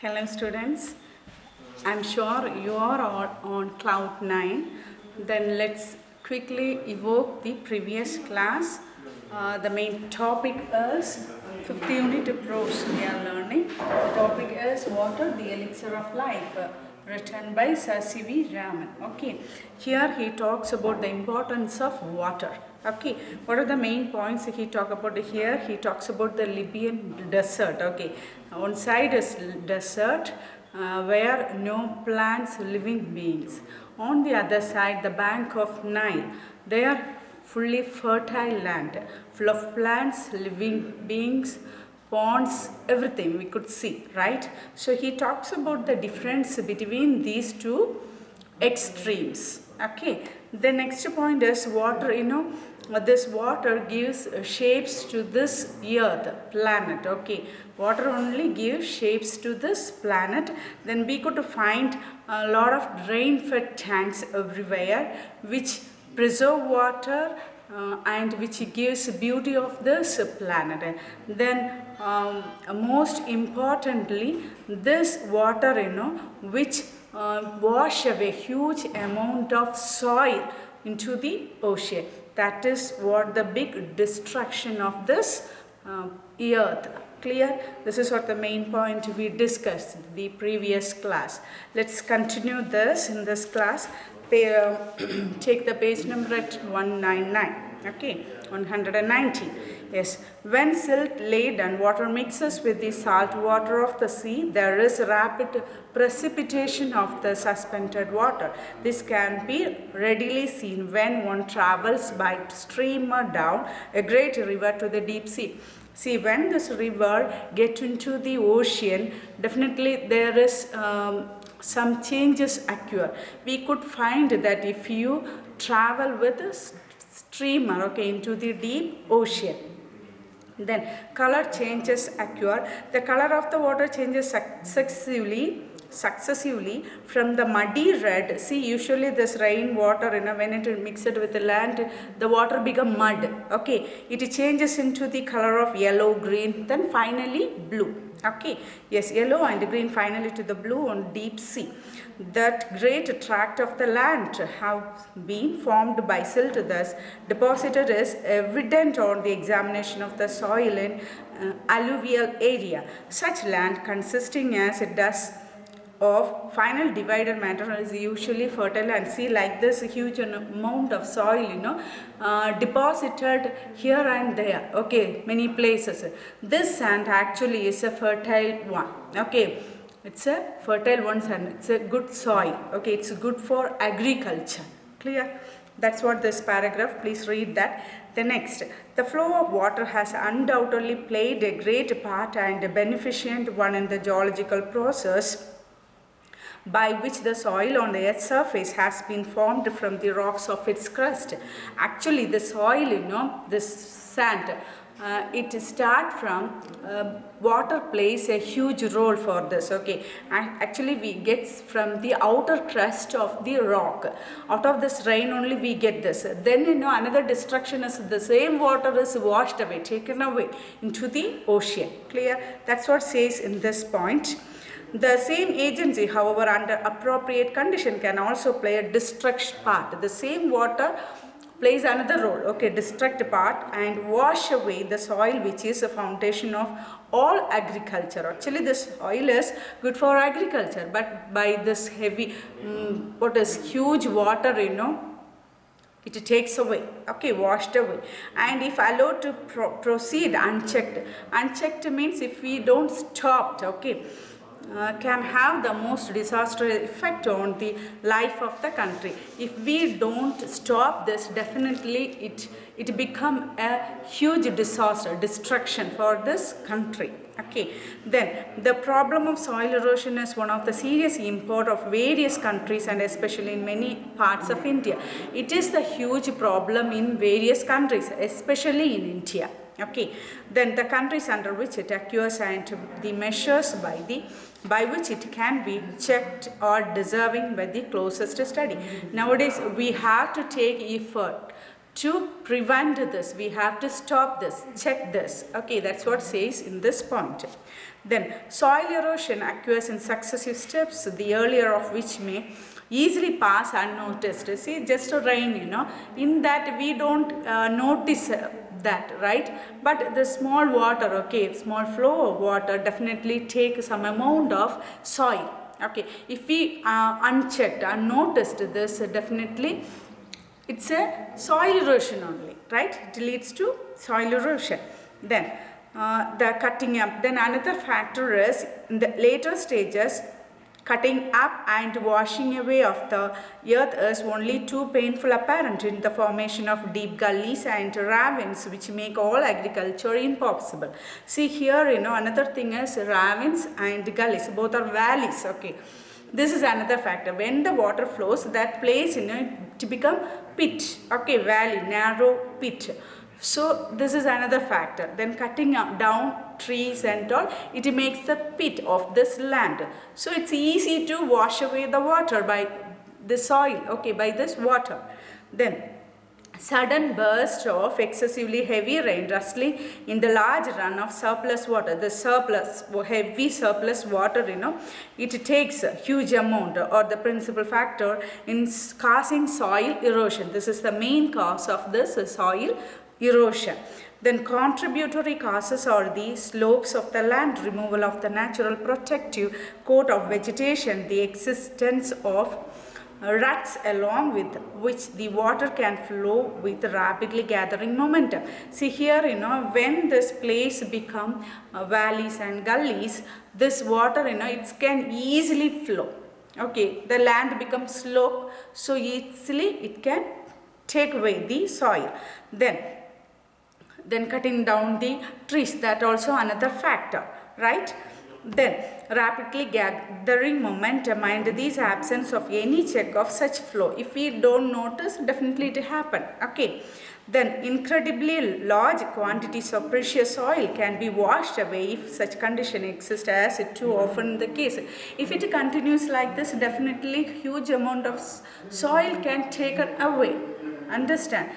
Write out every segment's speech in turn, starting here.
Hello students, I'm sure you are all on cloud 9. Then let's quickly evoke the previous class. The main topic is 5th unit prose we are learning. The topic is Water, the Elixir of Life, written by Sir C.V. Raman. Okay, here he talks about the importance of water. Okay, what are the main points he talk about here? He talks about the Libyan desert. Okay, one side is desert where no plants, living beings. On the other side, the bank of Nile, they are fully fertile land, full of plants, living beings, ponds, everything we could see, right? So he talks about the difference between these two extremes. Okay, the next point is water. This water gives shapes to this earth planet. Okay, water only gives shapes to this planet. Then we could find a lot of rain-fed tanks everywhere which preserve water and which gives beauty of this planet. Then most importantly, this water which wash away huge amount of soil into the ocean. That is what the big destruction of this earth. Clear? This is what the main point we discussed in the previous class. Let's continue this in this class. Take the page number at 199. Okay, 190. Yes, when silt laden water mixes with the salt water of the sea, there is rapid precipitation of the suspended water. This can be readily seen when one travels by steamer down a great river to the deep sea. See, when this river gets into the ocean, definitely there is some changes occur. We could find that if you travel with a steamer, okay, into the deep ocean, then color changes occur. The color of the water changes successively from the muddy red. See, usually this rain water, when it mixed with the land, the water become mud. Okay, it changes into the color of yellow, green, then finally blue. Okay, yes, yellow and green finally to the blue on deep sea. That great tract of the land have been formed by silt thus deposited is evident on the examination of the soil in alluvial area. Such land consisting as it does of final divided matter is usually fertile, and see like this huge amount of soil deposited here and there, okay, many places. This sand actually is a fertile one. Okay, it's a fertile one and it's a good soil. Okay, it's good for agriculture. Clear? That's what this paragraph, please read that. The next, the flow of water has undoubtedly played a great part and a beneficent one in the geological process by which the soil on the earth's surface has been formed from the rocks of its crust. Actually, the soil, this sand, it starts from water plays a huge role for this. Okay, and actually we get from the outer crust of the rock. Out of this rain only we get this. Then another destruction is the same water is washed away, taken away into the ocean. Clear? That's what says in this point. The same agency, however, under appropriate condition can also play a destruct part. The same water plays another role, okay, destruct part and wash away the soil which is the foundation of all agriculture. Actually, this soil is good for agriculture, but by this heavy, huge water, it takes away, okay, washed away. And if allowed to proceed unchecked means if we don't stop, okay, can have the most disastrous effect on the life of the country. If we don't stop this, definitely it become a huge disaster, destruction for this country. Okay, then the problem of soil erosion is one of the serious import of various countries and especially in many parts of India. It is the huge problem in various countries, especially in India. Okay, then the countries under which it occurs and the measures by which it can be checked or deserving by the closest study. Nowadays, we have to take effort to prevent this, we have to stop this, check this. Okay, that's what says in this point. Then soil erosion occurs in successive steps, the earlier of which may easily pass unnoticed. See, just a rain, in that we don't notice that, right? But the small water, okay, small flow of water definitely take some amount of soil. Okay, if we unchecked, unnoticed this, definitely it's a soil erosion only, right? It leads to soil erosion. Then the cutting up. Then another factor is in the later stages, cutting up and washing away of the earth is only too painful apparent in the formation of deep gullies and ravines, which make all agriculture impossible. See here, another thing is ravines and gullies, both are valleys. Okay, this is another factor. When the water flows, that place to become pit. Okay, valley, narrow pit. So this is another factor. Then cutting down trees and all, it makes the pit of this land. So it's easy to wash away the water by the soil, okay, by this water. Then sudden burst of excessively heavy rain, rustling in the large run of surplus water. The heavy surplus water, it takes a huge amount, or the principal factor in causing soil erosion. This is the main cause of this soil erosion. Then contributory causes are the slopes of the land, removal of the natural protective coat of vegetation, the existence of ruts along with which the water can flow with rapidly gathering momentum. See here, when this place become valleys and gullies, this water, it can easily flow. Okay, the land becomes slope, so easily it can take away the soil. Then cutting down the trees, that also another factor, right? Then rapidly gathering momentum and this absence of any check of such flow. If we don't notice, definitely it happen. Okay. Then incredibly large quantities of precious oil can be washed away if such condition exists, as it too often the case. If it continues like this, definitely huge amount of soil can taken away. Understand?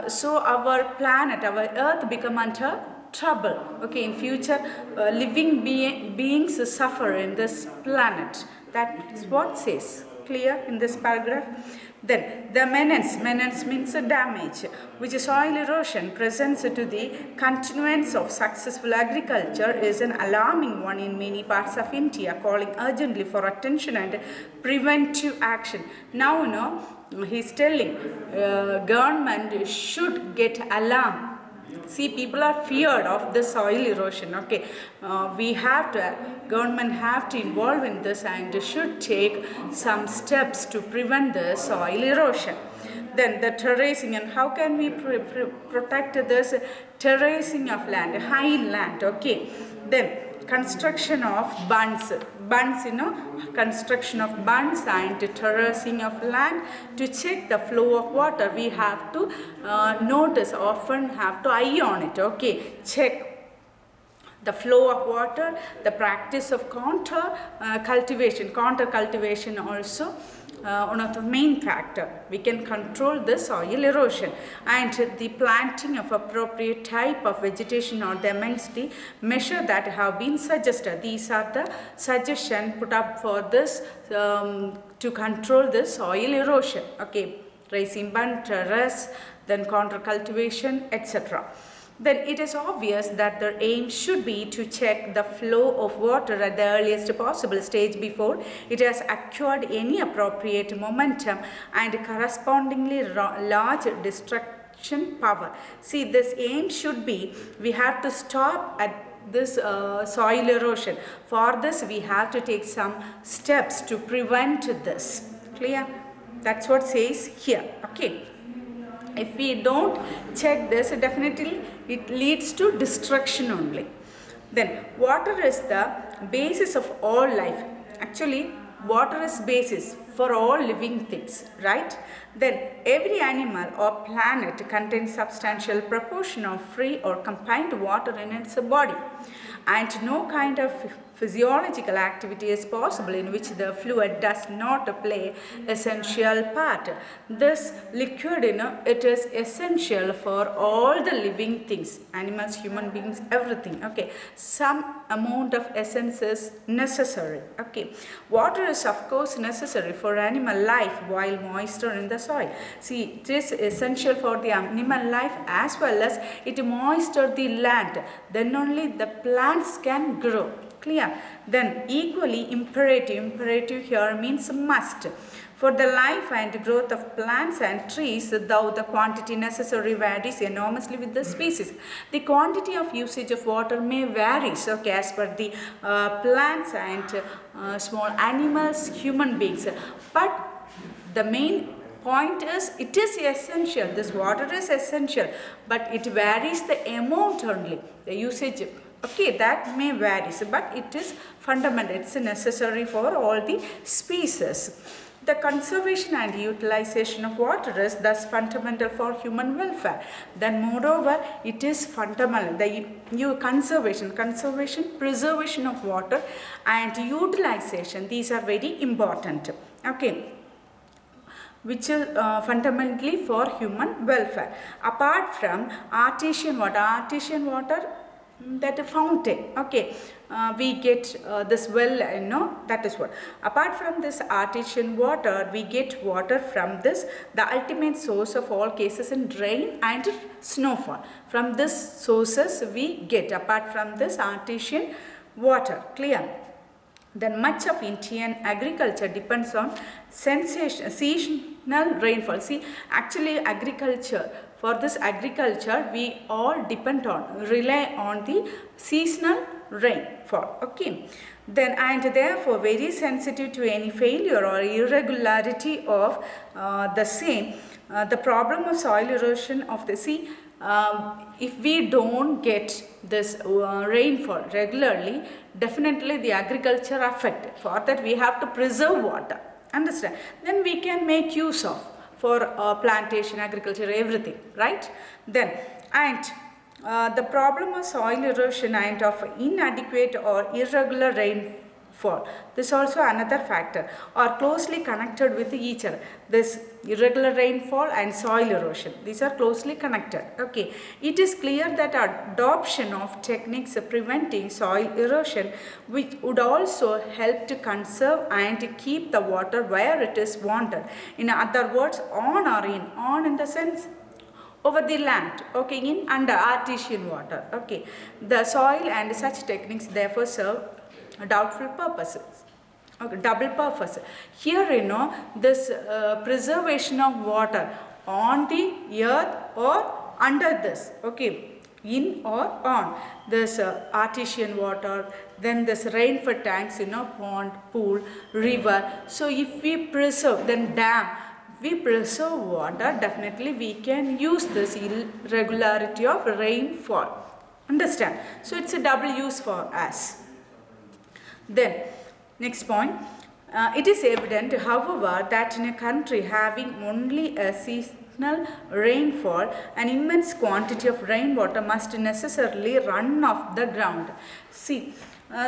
So our planet, our earth become under trouble. Okay, in future living beings suffer in this planet. That is what says clear in this paragraph. Then the menace means damage, which soil erosion presents to the continuance of successful agriculture, is an alarming one in many parts of India, calling urgently for attention and preventive action. Now, he's telling government should get alarm. See, people are feared of the soil erosion. Okay, government have to involve in this and should take some steps to prevent the soil erosion. Then the terracing, and how can we protect this terracing of land, high land? Okay, then construction of bunds, construction of bunds and terracing of land to check the flow of water. We have to notice, often have to eye on it. Okay, check the flow of water, the practice of counter cultivation also one of the main factor. We can control the soil erosion, and the planting of appropriate type of vegetation or the amongst measure that have been suggested. These are the suggestion put up for this to control the soil erosion. Okay, raising bund, terrace, then counter cultivation, etc. Then it is obvious that the aim should be to check the flow of water at the earliest possible stage before it has acquired any appropriate momentum and correspondingly large destruction power. See, this aim should be, we have to stop at this soil erosion. For this, we have to take some steps to prevent this. Clear? That's what says here. Okay. If we don't check this, definitely it leads to destruction only. Then water is the basis of all life. Actually, water is basis for all living things, right? Then every animal or planet contains substantial proportion of free or combined water in its body, and no kind of physiological activity is possible in which the fluid does not play essential part. This liquid, it is essential for all the living things, animals, human beings, everything. Okay, some amount of essence is necessary. Okay, water is of course necessary for animal life while moisture in the soil. See, it is essential for the animal life as well as it moisture the land. Then only the plants can grow. Clear? Then equally imperative here means must. For the life and growth of plants and trees, though the quantity necessary varies enormously with the species. The quantity of usage of water may vary, okay, as per the plants and small animals, human beings. But the main point is it is essential. This water is essential, but it varies the amount only, the usage. Okay, that may vary, but it is fundamental. It's necessary for all the species. The conservation and utilization of water is thus fundamental for human welfare. Then moreover, it is fundamental. The conservation, preservation of water and utilization, these are very important. Okay, which is fundamentally for human welfare. Apart from artesian water, that fountain, okay, we get this well, that is what. Apart from this artesian water, we get water from this, the ultimate source of all cases in rain and snowfall. From this sources we get, apart from this artesian water. Clear? Then much of Indian agriculture depends on seasonal rainfall. See, actually agriculture, for this agriculture we all rely on the seasonal rainfall. Okay, then and therefore very sensitive to any failure or irregularity of the same. The problem of soil erosion of the sea, if we don't get this rainfall regularly, definitely the agriculture affected. For that we have to preserve water. Understand? Then we can make use of for plantation, agriculture, everything, right? Then and the problem of soil erosion and of inadequate or irregular rainfall, this also another factor, are closely connected with each other. This irregular rainfall and soil erosion, these are closely connected. Okay, it is clear that adoption of techniques preventing soil erosion, which would also help to conserve and keep the water where it is wanted. In other words, on in the sense over the land, okay, in under artesian water. Okay, the soil and such techniques therefore serve doubtful purposes. Okay, double purpose. Here, this preservation of water on the earth or under this, okay, in or on this artesian water, then this rainfall tanks, pond, pool, river. So if we preserve, then dam, we preserve water, definitely we can use this irregularity of rainfall. Understand? So it's a double use for us. Then next point, it is evident, however, that in a country having only a seasonal rainfall, an immense quantity of rainwater must necessarily run off the ground. See,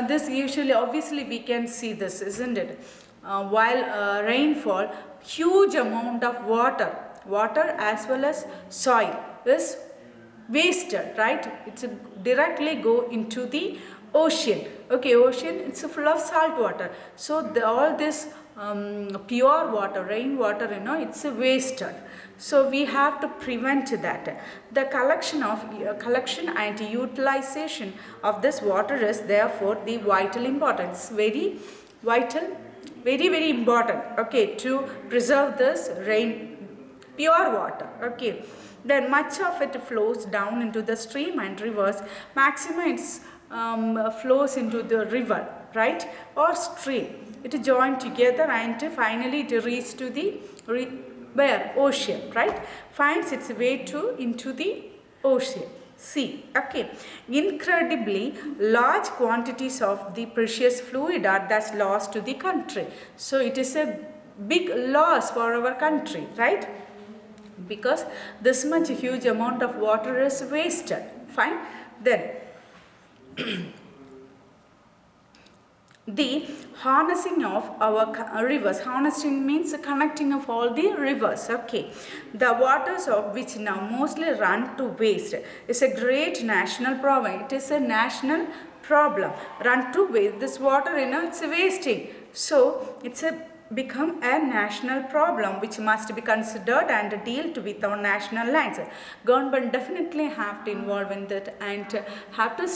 this usually, obviously we can see this, isn't it? While rainfall, huge amount of water as well as soil is wasted, right? It's directly go into the ocean. Okay, ocean, it's full of salt water. So all this pure water, rainwater, it's wasted. So we have to prevent that. The collection and utilization of this water is therefore the vital importance. Very vital, very important. Okay, to preserve this pure water. Okay, then much of it flows down into the stream and rivers. Maximum flows into the river, right, or stream. It is joined together and finally it reaches to the where ocean, right, finds its way into the ocean, sea. Okay, incredibly large quantities of the precious fluid are thus lost to the country. So it is a big loss for our country, right? Because this much huge amount of water is wasted. Fine. Then the harnessing of our rivers. Harnessing means connecting of all the rivers. Okay, the waters of which now mostly run to waste is a great national problem. It is a national problem. Run to waste. This water, it's wasting. So it's a become a national problem which must be considered and dealt with on national lines. Government definitely have to involve in that and have to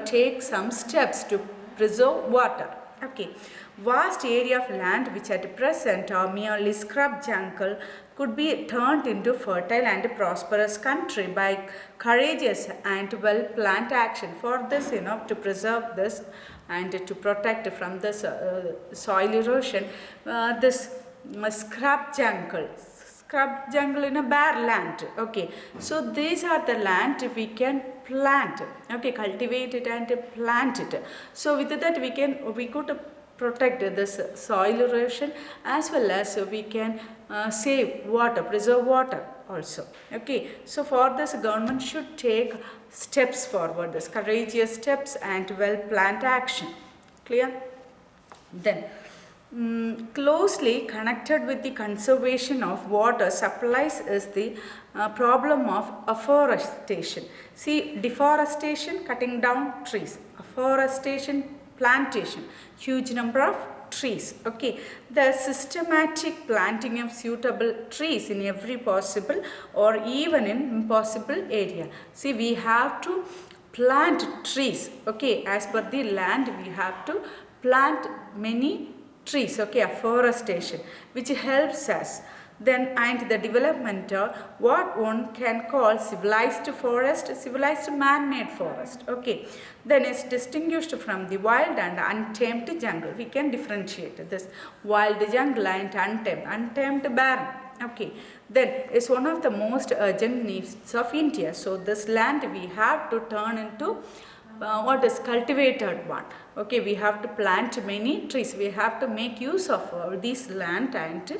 take some steps to preserve water. Okay, vast area of land which at present are merely scrub jungle could be turned into fertile and prosperous country by courageous and well planned action. For this, to preserve this and to protect from this soil erosion, this scrub jungle in a bare land. Okay, so these are the land we can plant. Okay, cultivate it and plant it. So with that we could protect this soil erosion, as well as we can save water, preserve water also. Okay, so for this government should take steps forward, this courageous steps and well planned action. Clear? Then closely connected with the conservation of water supplies is the problem of afforestation. See, deforestation, cutting down trees, afforestation, plantation, huge number of trees. Okay, the systematic planting of suitable trees in every possible or even in impossible area. See, we have to plant trees. Okay, as per the land we have to plant many trees. Okay, afforestation, which helps us. Then and the development of what one can call civilized forest, civilized man-made forest. Okay, then it's distinguished from the wild and untamed jungle. We can differentiate this wild jungle and untamed barren. Okay, then it's one of the most urgent needs of India. So this land we have to turn into what is cultivated one. Okay, we have to plant many trees. We have to make use of this land and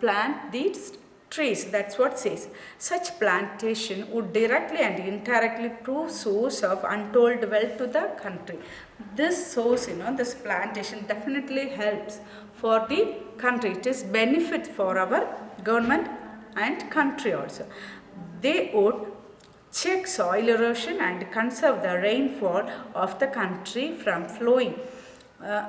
plant these trees. That's what says. Such plantation would directly and indirectly prove source of untold wealth to the country. This source, this plantation definitely helps for the country. It is benefit for our government and country also. They would check soil erosion and conserve the rainfall of the country from flowing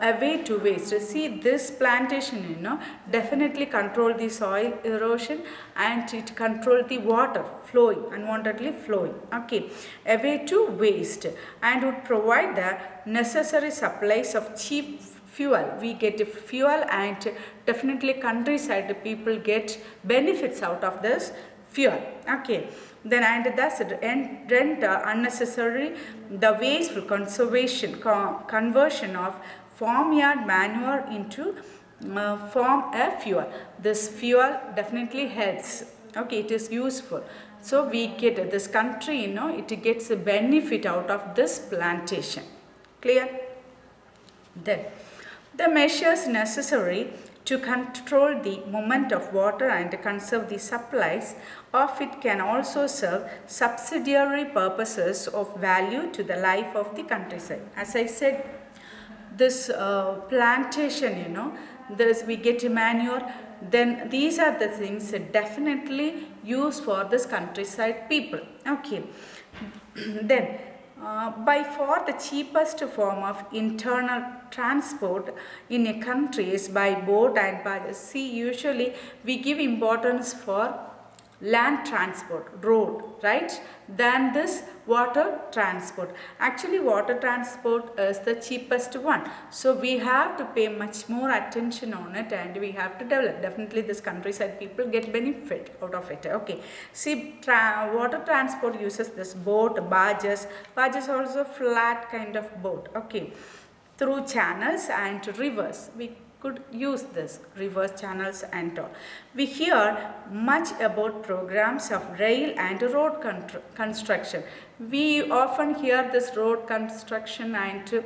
away to waste. See, this plantation, definitely control the soil erosion and it control the water flowing, unwantedly flowing, okay, away to waste, and would provide the necessary supplies of cheap fuel. We get fuel and definitely countryside people get benefits out of this fuel. Okay, then and thus rent unnecessary the wasteful conversion of farmyard manure into form a fuel. This fuel definitely helps. Okay, it is useful. So we get this country, it gets a benefit out of this plantation. Clear? Then the measures necessary to control the movement of water and conserve the supplies of it can also serve subsidiary purposes of value to the life of the countryside. As I said, this plantation, this we get manure, then these are the things definitely used for this countryside people. Okay, then by far the cheapest form of internal transport in a country is by boat and by the sea. Usually we give importance for land transport, road, right, than this water transport. Actually water transport is the cheapest one, so we have to pay much more attention on it and we have to develop. Definitely this countryside people get benefit out of it. Okay, see, water transport uses this boat, barges also flat kind of boat. Okay, through channels and rivers. We could use this rivers, channels and all. We hear much about programs of rail and road construction. We often hear this road construction and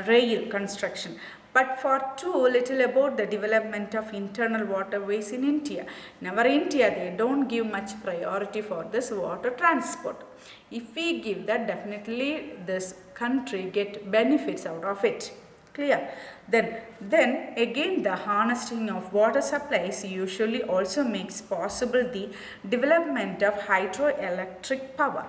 rail construction. But for too little about the development of internal waterways in India. In our India, they don't give much priority for this water transport. If we give that, definitely this country get benefits out of it. Clear? Then again, the harnessing of water supplies usually also makes possible the development of hydroelectric power.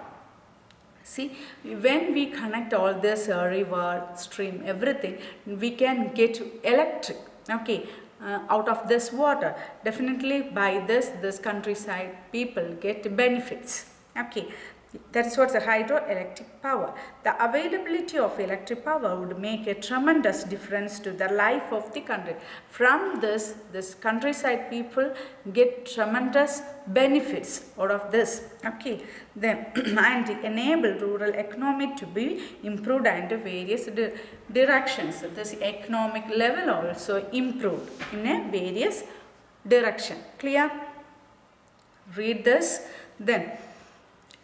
See, when we connect all this river, stream, everything, we can get electric, okay, out of this water. Definitely by this countryside people get benefits, okay. That is what's the hydroelectric power. The availability of electric power would make a tremendous difference to the life of the country. From this countryside people get tremendous benefits out of this. Okay, then and enable rural economy to be improved and various directions. This economic level also improved in a various direction. Clear? Read this. Then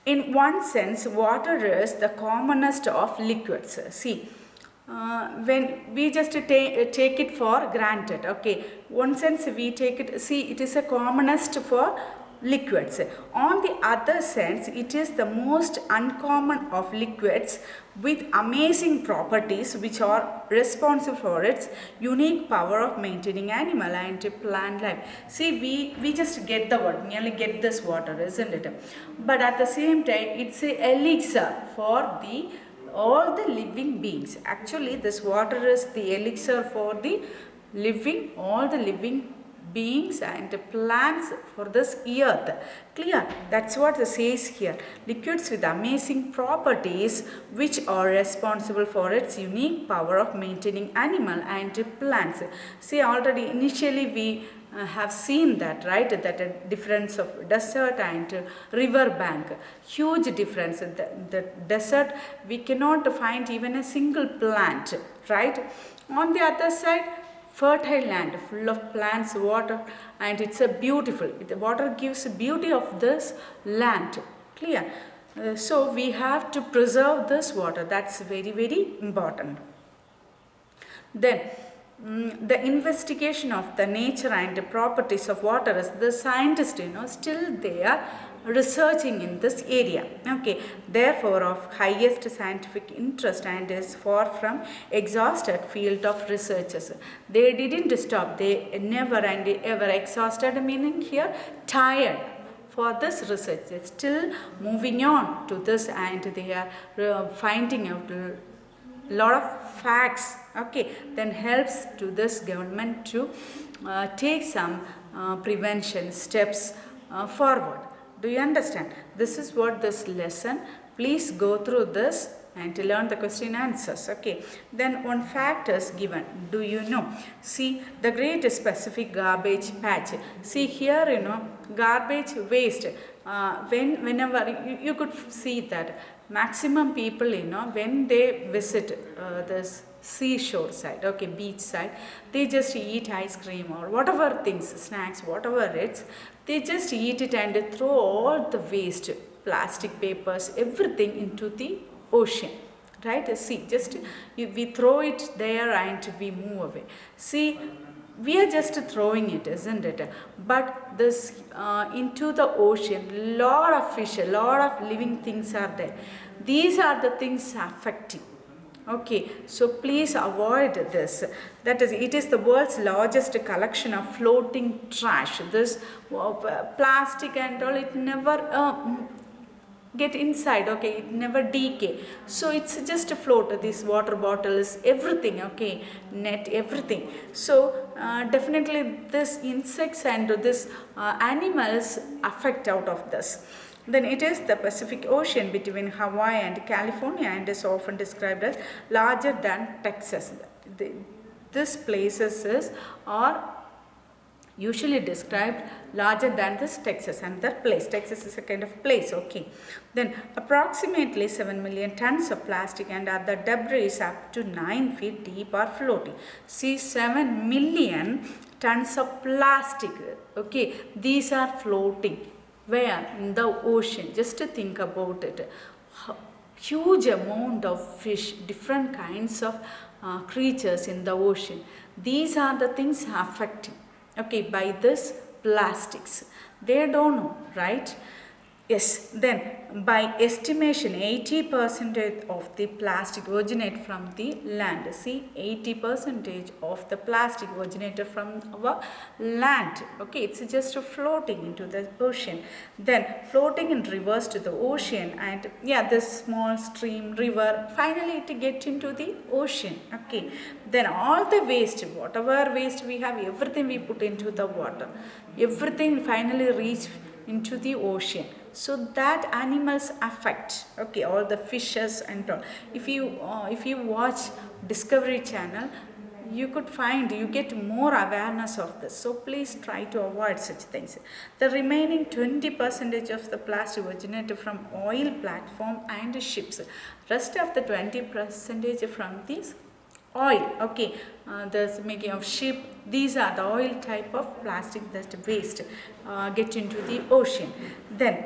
in one sense, water is the commonest of liquids. See, when we just take it for granted, okay, one sense we take it, see, it is a commonest for liquids. On the other sense, it is the most uncommon of liquids with amazing properties which are responsible for its unique power of maintaining animal and plant life. See, we just get the word, merely get this water, isn't it? But at the same time, it's a elixir for the all the living beings. Actually, this water is the elixir for the living, all the living beings and plants for this earth. Clear? That's what it says here. Liquids with amazing properties which are responsible for its unique power of maintaining animal and plants. See, already initially we have seen that, right? That a difference of desert and river bank. Huge difference. The desert, we cannot find even a single plant, right? On the other side, fertile land full of plants, water, and it's a beautiful, the water gives beauty of this land. Clear? So we have to preserve this water. That's very, very important. Then the investigation of the nature and the properties of water is the scientists, still they are researching in this area. Okay, therefore of highest scientific interest and is far from exhausted field of researchers. They didn't stop. They never and ever exhausted, meaning here tired. For this research, they're still moving on to this and they are finding out lot of facts, okay, then helps to this government to take some prevention steps forward. Do you understand? This is what this lesson. Please go through this and to learn the question answers. Okay, then one fact is given. Do you know? See, the Great Pacific Garbage Patch. See here, garbage waste. Whenever you could see that maximum people, when they visit this seashore side, okay, beach side, they just eat ice cream or whatever things, snacks, whatever it's, they just eat it and throw all the waste, plastic, papers, everything into the ocean, right? See, just we throw it there and we move away. See, we are just throwing it, isn't it? But this into the ocean, lot of fish, a lot of living things are there. These are the things affecting. Okay, so please avoid this. That is, it is the world's largest collection of floating trash. This plastic and all, it never get inside, okay, it never decay. So it's just a float. These water bottles, everything, okay, net, everything. So definitely this insects and this animals affect out of this. Then it is the Pacific Ocean between Hawaii and California and is often described as larger than Texas. These places are usually described larger than this Texas, and that place, Texas is a kind of place, okay. Then approximately 7 million tons of plastic and other debris up to 9 feet deep are floating. See, 7 million tons of plastic, okay, these are floating. Where? In the ocean. Just to think about it. Huge amount of fish, different kinds of creatures in the ocean. These are the things affecting, okay, by this plastics. They don't know, right? Yes, then by estimation 80% of the plastic originate from the land. See, 80% of the plastic originated from our land. Okay, it's just floating into the ocean. Then floating in rivers to the ocean, and yeah, this small stream, river, finally it get into the ocean. Okay, then all the waste, whatever waste we have, everything we put into the water. Everything finally reach into the ocean, so that animals affect, okay, all the fishes and all. If you watch Discovery Channel, you could find, you get more awareness of this. So please try to avoid such things. The remaining 20% of the plastic originated from oil platform and ships. Rest of the 20% from these oil, okay, the making of ship. These are the oil type of plastic that waste get into the ocean. Then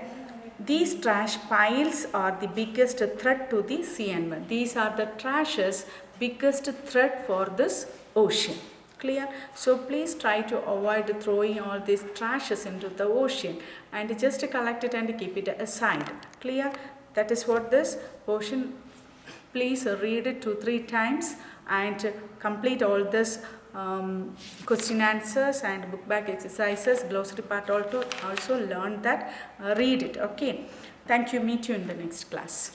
these trash piles are the biggest threat to the sea animal. These are the trashes biggest threat for this ocean. Clear? So please try to avoid throwing all these trashes into the ocean, and just collect it and keep it aside. Clear? That is what this ocean. Please read it 2-3 times and complete all this question answers and book back exercises, glossary part also learn that, read it. Okay, thank you. Meet you in the next class.